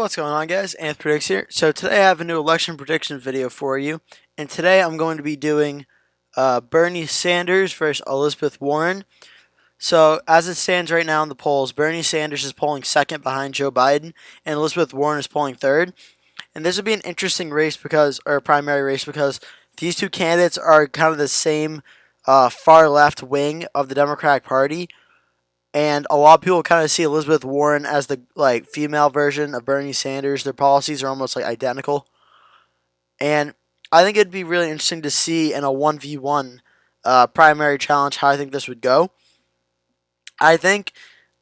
What's going on, guys? AnthPredicts here. So today I have a new election prediction video for you, and today I'm going to be doing Bernie Sanders versus Elizabeth Warren. So as it stands right now in the polls, Bernie Sanders is polling second behind Joe Biden, and Elizabeth Warren is polling third. And this would be an interesting race or primary race, because these two candidates are kind of the same far left wing of the Democratic Party. And a lot of people kind of see Elizabeth Warren as the female version of Bernie Sanders. Their policies are almost identical. And I think it'd be really interesting to see in a 1v1 primary challenge how I think this would go. I think,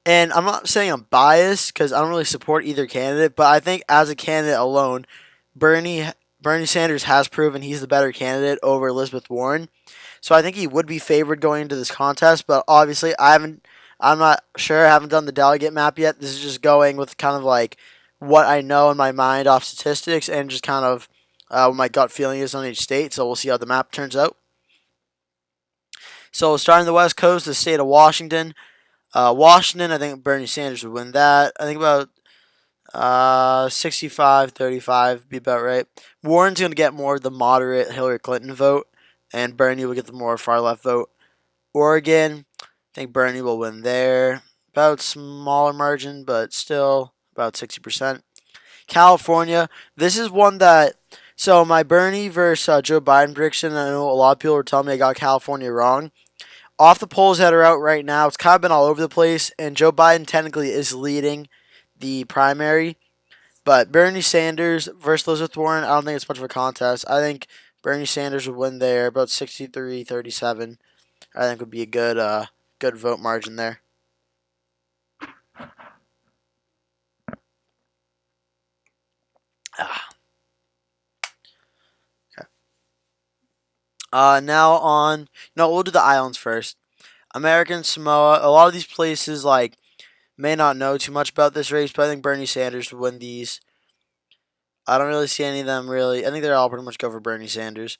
and I'm not saying I'm biased because I don't really support either candidate, but I think as a candidate alone, Bernie Sanders has proven he's the better candidate over Elizabeth Warren. So I think he would be favored going into this contest, but obviously I'm not sure. I haven't done the delegate map yet. This is just going with kind of what I know in my mind off statistics and just kind of what my gut feeling is on each state. So we'll see how the map turns out. So starting the West Coast, the state of Washington. Washington, I think Bernie Sanders would win that. I think about 65-35 be about right. Warren's going to get more of the moderate Hillary Clinton vote, and Bernie will get the more far left vote. Oregon, I think Bernie will win there. About smaller margin, but still about 60%. California, this is one that, so my Bernie versus Joe Biden prediction, I know a lot of people were telling me I got California wrong. Off the polls that are out right now, it's kind of been all over the place, and Joe Biden technically is leading the primary. But Bernie Sanders versus Elizabeth Warren, I don't think it's much of a contest. I think Bernie Sanders would win there, about 63-37. I think would be a good vote margin there. Okay. Now on, no, we'll do the islands first. American Samoa. A lot of these places may not know too much about this race, but I think Bernie Sanders would win these. I don't really see any of them really. I think they're all pretty much go for Bernie Sanders.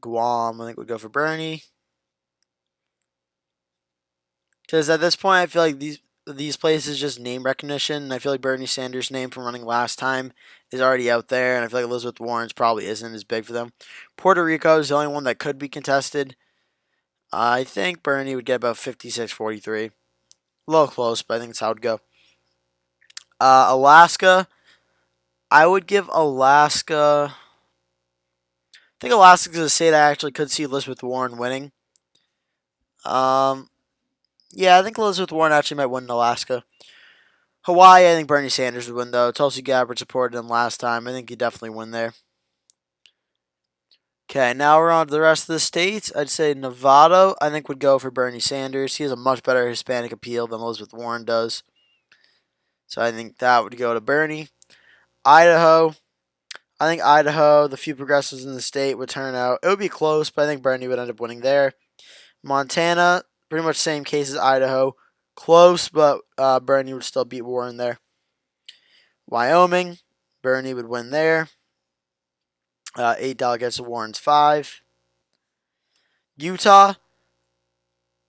Guam, I think would go for Bernie. Because at this point, I feel like these places just name recognition. And I feel like Bernie Sanders' name from running last time is already out there, and I feel like Elizabeth Warren's probably isn't as big for them. Puerto Rico is the only one that could be contested. I think Bernie would get about 56-43. A little close, but I think that's how it would go. Alaska, I would give Alaska. I think Alaska's a state I actually could see Elizabeth Warren winning. Yeah, I think Elizabeth Warren actually might win in Alaska. Hawaii, I think Bernie Sanders would win, though. Tulsi Gabbard supported him last time. I think he'd definitely win there. Okay, now we're on to the rest of the states. I'd say Nevada, I think, would go for Bernie Sanders. He has a much better Hispanic appeal than Elizabeth Warren does. So I think that would go to Bernie. Idaho, I think Idaho, the few progressives in the state would turn out. It would be close, but I think Bernie would end up winning there. Montana, pretty much same case as Idaho. Close, but Bernie would still beat Warren there. Wyoming, Bernie would win there. 8 delegates to Warren's 5. Utah,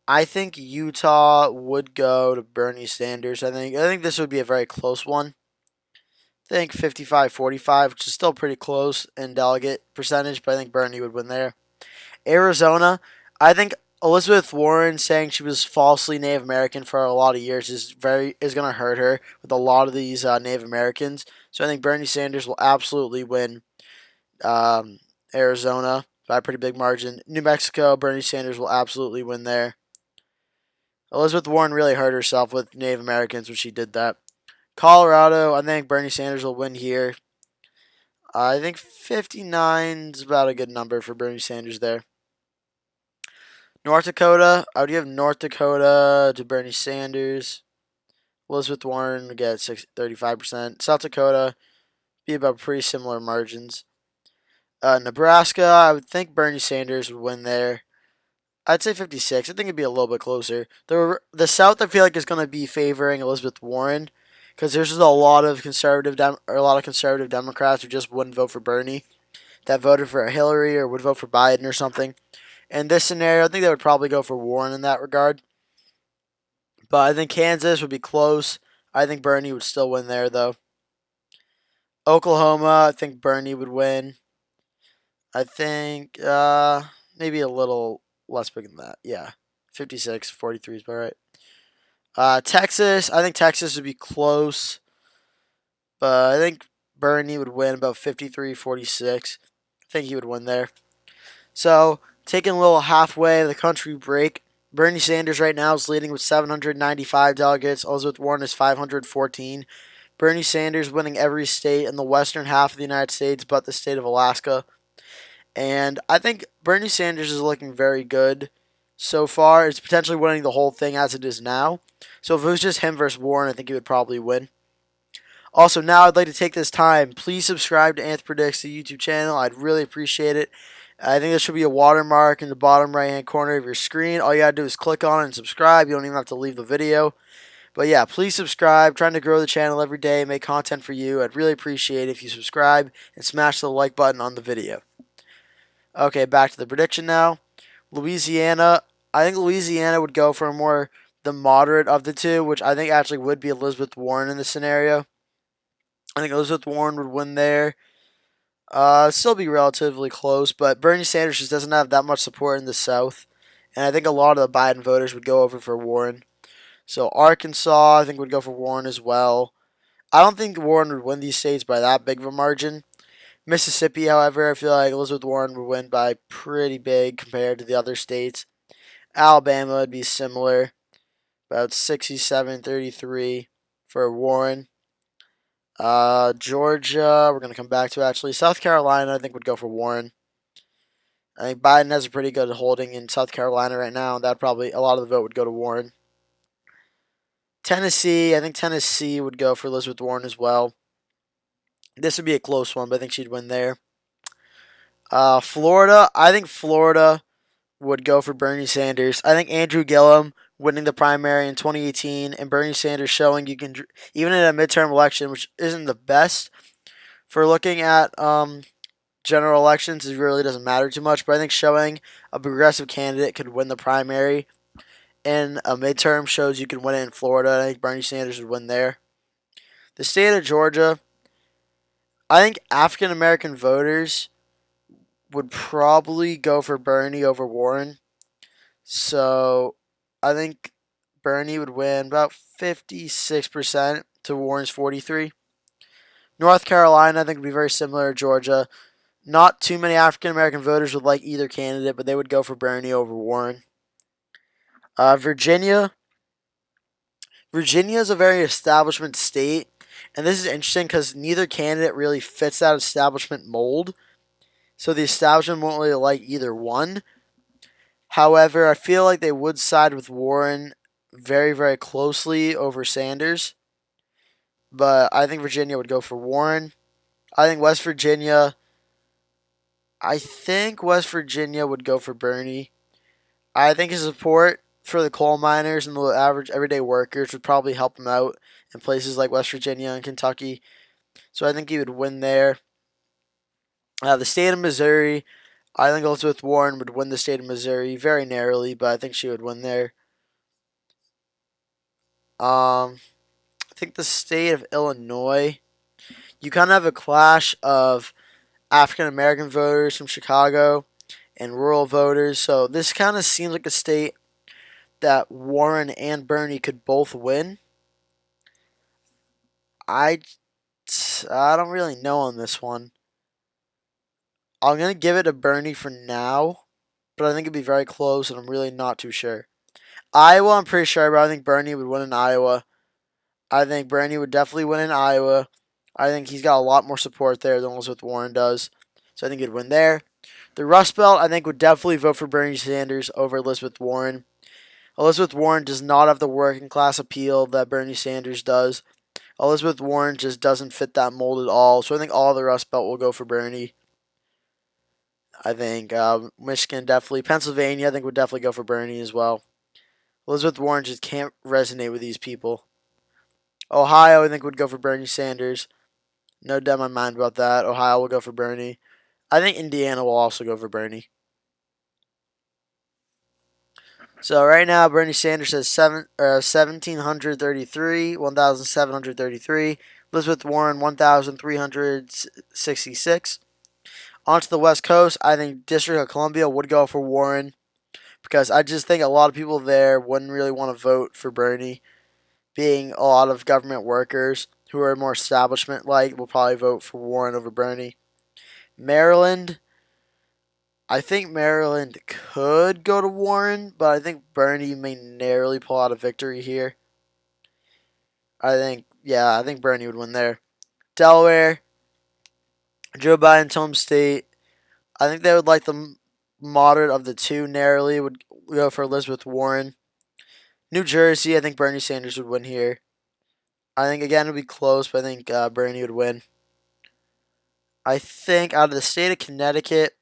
I think Utah would go to Bernie Sanders. I think this would be a very close one. I think 55-45, which is still pretty close in delegate percentage, but I think Bernie would win there. Arizona, I think Elizabeth Warren saying she was falsely Native American for a lot of years is going to hurt her with a lot of these Native Americans. So I think Bernie Sanders will absolutely win Arizona by a pretty big margin. New Mexico, Bernie Sanders will absolutely win there. Elizabeth Warren really hurt herself with Native Americans when she did that. Colorado, I think Bernie Sanders will win here. I think 59 is about a good number for Bernie Sanders there. North Dakota, I would give North Dakota to Bernie Sanders. Elizabeth Warren would get 35%. South Dakota, be about pretty similar margins. Nebraska, I would think Bernie Sanders would win there. I'd say 56. I think it'd be a little bit closer. The South, I feel like, is going to be favoring Elizabeth Warren, because there's just a lot of conservative Democrats who just wouldn't vote for Bernie, that voted for Hillary or would vote for Biden or something. In this scenario, I think they would probably go for Warren in that regard. But I think Kansas would be close. I think Bernie would still win there, though. Oklahoma, I think Bernie would win. I think maybe a little less big than that. Yeah, 56-43 is about right. Texas, I think Texas would be close, but I think Bernie would win about 53-46. I think he would win there. So, taking a little halfway of the country break, Bernie Sanders right now is leading with 795 delegates. Elizabeth Warren is 514. Bernie Sanders winning every state in the western half of the United States but the state of Alaska. And I think Bernie Sanders is looking very good so far. It's potentially winning the whole thing as it is now. So if it was just him versus Warren, I think he would probably win. Also, now I'd like to take this time. Please subscribe to AnthPredicts, the YouTube channel. I'd really appreciate it. I think there should be a watermark in the bottom right-hand corner of your screen. All you gotta do is click on it and subscribe. You don't even have to leave the video. But yeah, please subscribe. Trying to grow the channel every day, make content for you. I'd really appreciate it if you subscribe and smash the like button on the video. Okay, back to the prediction now. Louisiana, I think Louisiana would go for more the moderate of the two, which I think actually would be Elizabeth Warren in this scenario. I think Elizabeth Warren would win there. Still be relatively close, but Bernie Sanders just doesn't have that much support in the South, and I think a lot of the Biden voters would go over for Warren. So Arkansas, I think, would go for Warren as well. I don't think Warren would win these states by that big of a margin. Mississippi, however, I feel like Elizabeth Warren would win by pretty big compared to the other states. Alabama would be similar, about 67-33 for Warren. Georgia, we're going to come back to actually. South Carolina, I think, would go for Warren. I think Biden has a pretty good holding in South Carolina right now, and that probably a lot of the vote would go to Warren. Tennessee, I think Tennessee would go for Elizabeth Warren as well. This would be a close one, but I think she'd win there. Florida, I think Florida would go for Bernie Sanders. I think Andrew Gillum winning the primary in 2018 and Bernie Sanders showing you can, even in a midterm election, which isn't the best for looking at general elections, it really doesn't matter too much, but I think showing a progressive candidate could win the primary in a midterm shows you can win it in Florida. I think Bernie Sanders would win there. The state of Georgia, I think African American voters would probably go for Bernie over Warren. So I think Bernie would win about 56% to Warren's 43%. North Carolina, I think, would be very similar to Georgia. Not too many African American voters would like either candidate, but they would go for Bernie over Warren. Virginia. Virginia is a very establishment state, and this is interesting because neither candidate really fits that establishment mold. So the establishment won't really like either one. However, I feel like they would side with Warren very, very closely over Sanders. But I think Virginia would go for Warren. I think West Virginia would go for Bernie. I think his support for the coal miners and the average everyday workers would probably help him out in places like West Virginia and Kentucky. So I think he would win there. The state of Missouri, I think Elizabeth Warren would win the state of Missouri very narrowly, but I think she would win there. I think the state of Illinois, you kind of have a clash of African American voters from Chicago and rural voters. So this kind of seems like a state that Warren and Bernie could both win. I don't really know on this one. I'm going to give it to Bernie for now, but I think it'd be very close, and I'm really not too sure. Iowa, I'm pretty sure, but I think Bernie would win in Iowa. I think Bernie would definitely win in Iowa. I think he's got a lot more support there than Elizabeth Warren does, so I think he'd win there. The Rust Belt, I think, would definitely vote for Bernie Sanders over Elizabeth Warren. Elizabeth Warren does not have the working class appeal that Bernie Sanders does. Elizabeth Warren just doesn't fit that mold at all, so I think all the Rust Belt will go for Bernie. I think Michigan definitely. Pennsylvania, I think, would definitely go for Bernie as well. Elizabeth Warren just can't resonate with these people. Ohio, I think, would go for Bernie Sanders. No doubt in my mind about that. Ohio will go for Bernie. I think Indiana will also go for Bernie. So right now, Bernie Sanders has 1,733, 1,733. Elizabeth Warren, 1,366. On to the West Coast, I think District of Columbia would go for Warren because I just think a lot of people there wouldn't really want to vote for Bernie, being a lot of government workers who are more establishment like will probably vote for Warren over Bernie. Maryland, I think Maryland could go to Warren, but I think Bernie may narrowly pull out a victory here. I think Bernie would win there. Delaware, Joe Biden's home state. I think they would like the moderate of the two narrowly would go for Elizabeth Warren. New Jersey, I think Bernie Sanders would win here. I think again it would be close, but I think Bernie would win. I think out of the state of Connecticut,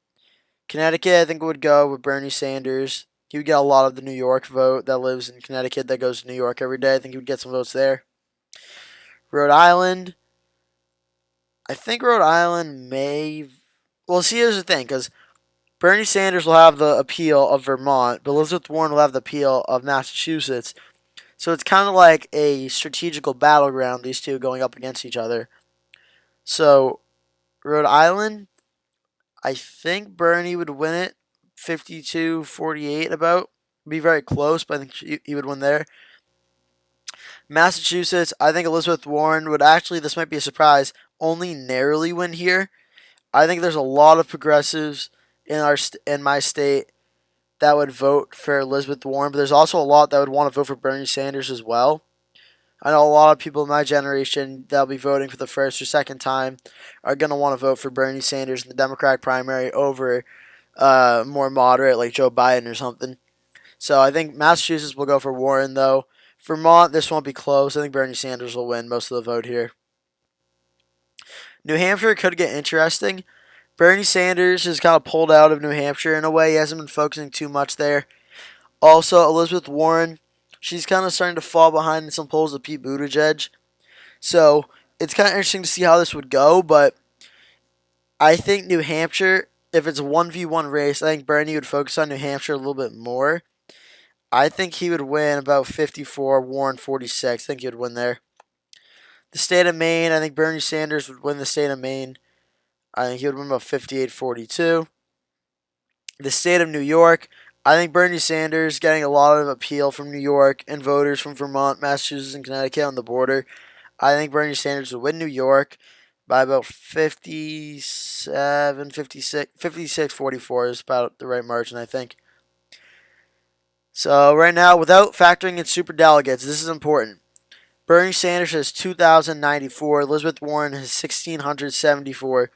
I think would go with Bernie Sanders. He would get a lot of the New York vote that lives in Connecticut that goes to New York every day. I think he would get some votes there. Rhode Island, I think Rhode Island may. Well, see, here's the thing, because Bernie Sanders will have the appeal of Vermont, but Elizabeth Warren will have the appeal of Massachusetts. So it's kind of like a strategical battleground, these two going up against each other. So, Rhode Island, I think Bernie would win it 52-48 about. Be very close, but I think he would win there. Massachusetts, I think Elizabeth Warren would actually, this might be a surprise, only narrowly win here. I think there's a lot of progressives in my state that would vote for Elizabeth Warren, but there's also a lot that would want to vote for Bernie Sanders as well. I know a lot of people in my generation that'll be voting for the first or second time are going to want to vote for Bernie Sanders in the Democratic primary over more moderate like Joe Biden or something. So I think Massachusetts will go for Warren, though. Vermont, this won't be close. I think Bernie Sanders will win most of the vote here. New Hampshire could get interesting. Bernie Sanders has kind of pulled out of New Hampshire in a way. He hasn't been focusing too much there. Also, Elizabeth Warren, she's kind of starting to fall behind in some polls of Pete Buttigieg. So it's kind of interesting to see how this would go, but I think New Hampshire, if it's a 1v1 race, I think Bernie would focus on New Hampshire a little bit more. I think he would win about 54, Warren 46. I think he would win there. The state of Maine, I think Bernie Sanders would win the state of Maine. I think he would win about 58-42. The state of New York, I think Bernie Sanders getting a lot of appeal from New York and voters from Vermont, Massachusetts, and Connecticut on the border. I think Bernie Sanders would win New York by about 57, 56, 56-44 is about the right margin, I think. So right now, without factoring in super delegates, this is important. Bernie Sanders has 2,094. Elizabeth Warren has 1,674.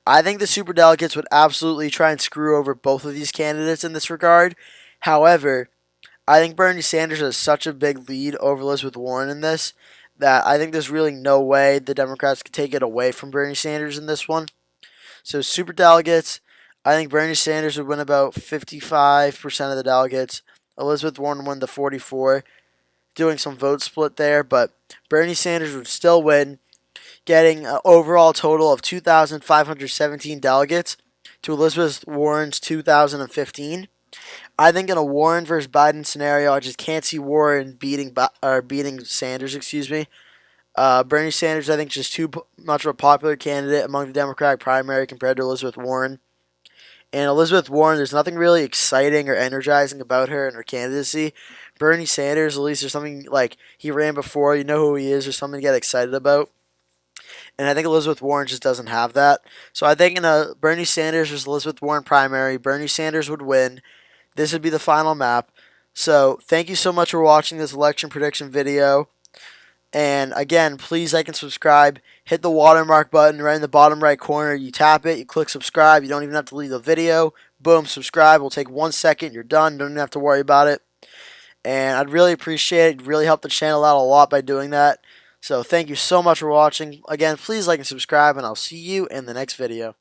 I think the superdelegates would absolutely try and screw over both of these candidates in this regard. However, I think Bernie Sanders has such a big lead over Elizabeth Warren in this that I think there's really no way the Democrats could take it away from Bernie Sanders in this one. So superdelegates, I think Bernie Sanders would win about 55% of the delegates. Elizabeth Warren won the 44, doing some vote split there, but Bernie Sanders would still win, getting an overall total of 2,517 delegates to Elizabeth Warren's 2,015. I think in a Warren versus Biden scenario, I just can't see Warren beating Sanders. Bernie Sanders, I think, is just too much of a popular candidate among the Democratic primary compared to Elizabeth Warren. And Elizabeth Warren, there's nothing really exciting or energizing about her and her candidacy. Bernie Sanders, at least there's something like he ran before, you know who he is, or something to get excited about. And I think Elizabeth Warren just doesn't have that. So I think in a Bernie Sanders versus Elizabeth Warren primary, Bernie Sanders would win. This would be the final map. So thank you so much for watching this election prediction video. And again, please like and subscribe. Hit the watermark button right in the bottom right corner. You tap it, you click subscribe. You don't even have to leave the video. Boom, subscribe. Will take 1 second. You're done. Don't even have to worry about it. And I'd really appreciate it. It'd really help the channel out a lot by doing that. So thank you so much for watching. Again, please like and subscribe, and I'll see you in the next video.